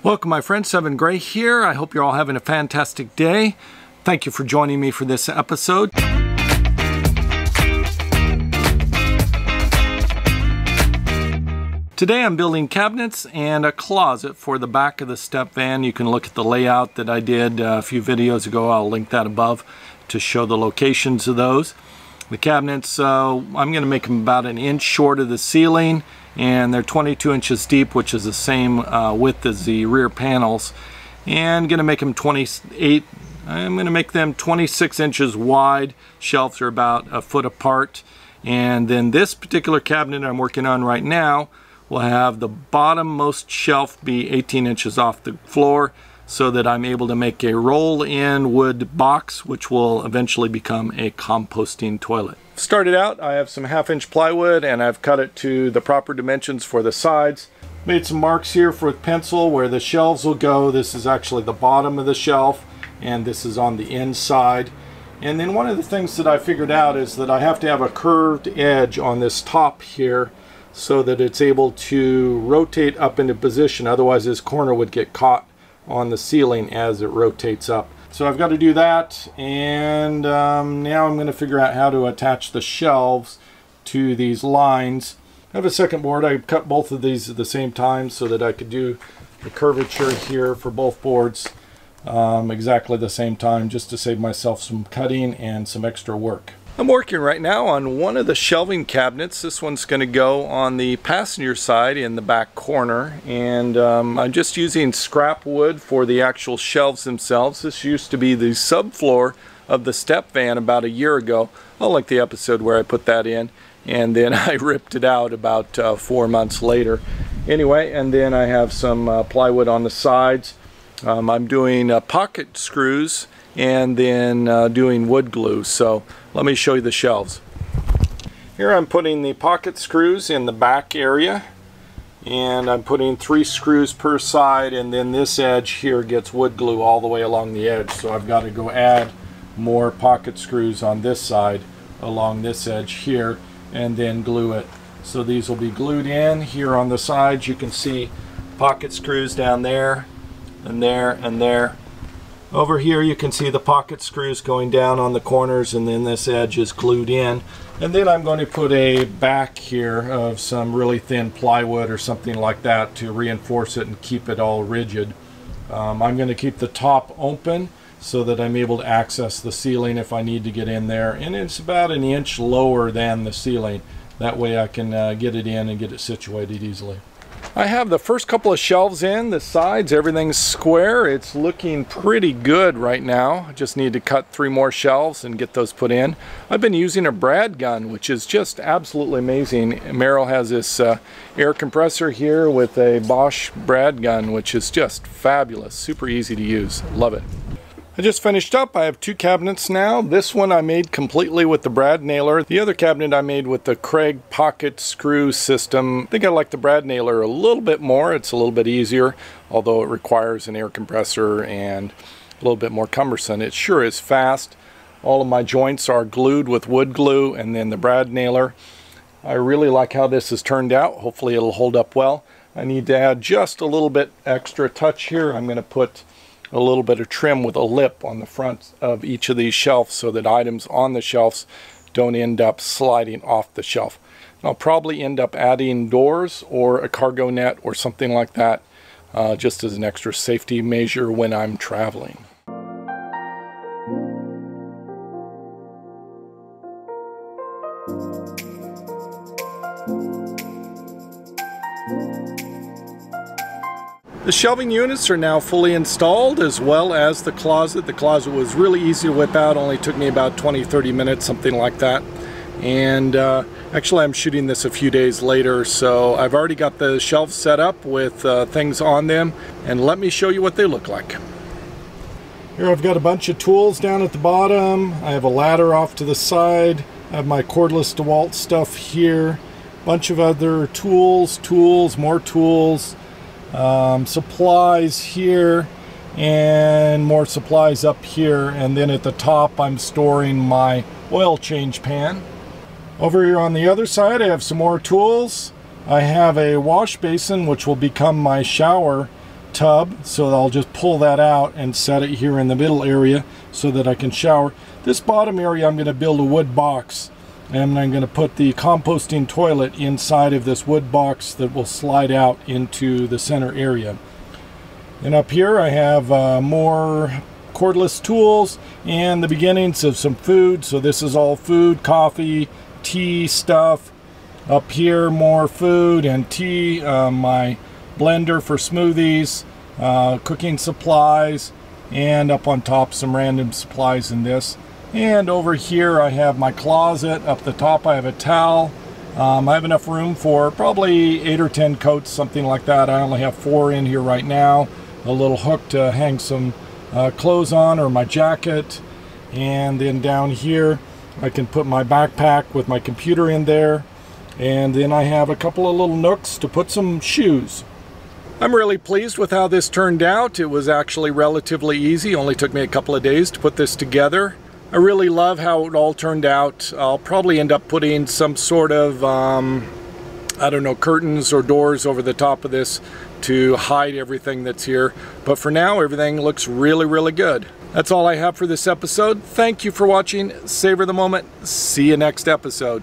Welcome my friends, Seven Gray here. I hope you're all having a fantastic day. Thank you for joining me for this episode. Today I'm building cabinets and a closet for the back of the step van. You can look at the layout that I did a few videos ago. I'll link that above to show the locations of those. The cabinets, I'm going to make them about an inch short of the ceiling, and they're 22 inches deep, which is the same width as the rear panels. And going to make them 28. I'm going to make them 26 inches wide. Shelves are about a foot apart. And then this particular cabinet I'm working on right now will have the bottom-most shelf be 18 inches off the floor, so that I'm able to make a roll-in wood box, which will eventually become a composting toilet. Started out, I have some 1/2-inch plywood and I've cut it to the proper dimensions for the sides. Made some marks here with pencil where the shelves will go. This is actually the bottom of the shelf and this is on the inside. And then one of the things that I figured out is that I have to have a curved edge on this top here so that it's able to rotate up into position. Otherwise this corner would get caught on the ceiling as it rotates up. So I've got to do that, and now I'm going to figure out how to attach the shelves to these lines. I have a second board. I cut both of these at the same time so that I could do the curvature here for both boards exactly the same time, just to save myself some cutting and some extra work. I'm working right now on one of the shelving cabinets. This one's going to go on the passenger side in the back corner, and I'm just using scrap wood for the actual shelves themselves. This used to be the subfloor of the step van about a year ago. I'll link the episode where I put that in, and then I ripped it out about 4 months later. Anyway, and then I have some plywood on the sides. I'm doing pocket screws and then doing wood glue. So let me show you the shelves. Here I'm putting the pocket screws in the back area, and I'm putting 3 screws per side, and then this edge here gets wood glue all the way along the edge. So I've got to go add more pocket screws on this side along this edge here and then glue it. So these will be glued in here on the sides. You can see pocket screws down there and there and there. Over here you can see the pocket screws going down on the corners, and then this edge is glued in. And then I'm going to put a back here of some really thin plywood or something like that to reinforce it and keep it all rigid. I'm going to keep the top open so that I'm able to access the ceiling if I need to get in there. And it's about an inch lower than the ceiling. That way I can get it in and get it situated easily. I have the first couple of shelves in, the sides, everything's square. It's looking pretty good right now. I just need to cut 3 more shelves and get those put in. I've been using a brad gun, which is just absolutely amazing. Merrill has this air compressor here with a Bosch brad gun, which is just fabulous, super easy to use. Love it. I just finished up. I have 2 cabinets now. This one I made completely with the brad nailer. The other cabinet I made with the Craig pocket screw system. I think I like the brad nailer a little bit more. It's a little bit easier, although it requires an air compressor and a little bit more cumbersome. It sure is fast. All of my joints are glued with wood glue, and then the brad nailer. I really like how this has turned out. Hopefully it'll hold up well. I need to add just a little bit extra touch here. I'm going to put a little bit of trim with a lip on the front of each of these shelves so that items on the shelves don't end up sliding off the shelf. And I'll probably end up adding doors or a cargo net or something like that, just as an extra safety measure when I'm traveling. The shelving units are now fully installed, as well as the closet. The closet was really easy to whip out, only took me about 20-30 minutes, something like that. And actually I'm shooting this a few days later, so I've already got the shelves set up with things on them, and let me show you what they look like. Here I've got a bunch of tools down at the bottom. I have a ladder off to the side. I have my cordless DeWalt stuff here. Bunch of other tools, more tools. Supplies here, and more supplies up here, and then at the top I'm storing my oil change pan. Over here on the other side I have some more tools. I have a wash basin which will become my shower tub, so I'll just pull that out and set it here in the middle area so that I can shower. This bottom area I'm going to build a wood box, and I'm going to put the composting toilet inside of this wood box that will slide out into the center area. And up here I have more cordless tools and the beginnings of some food. So this is all food, coffee, tea stuff. Up here more food and tea, my blender for smoothies, cooking supplies, and up on top some random supplies in this. And over here I have my closet. Up the top I have a towel. I have enough room for probably 8 or 10 coats, something like that. I only have 4 in here right now. A little hook to hang some clothes on, or my jacket. And then down here I can put my backpack with my computer in there. And then I have a couple of little nooks to put some shoes. I'm really pleased with how this turned out. It was actually relatively easy. Only took me a couple of days to put this together. I really love how it all turned out. I'll probably end up putting some sort of, I don't know, curtains or doors over the top of this to hide everything that's here. But for now, everything looks really, really good. That's all I have for this episode. Thank you for watching. Savor the moment. See you next episode.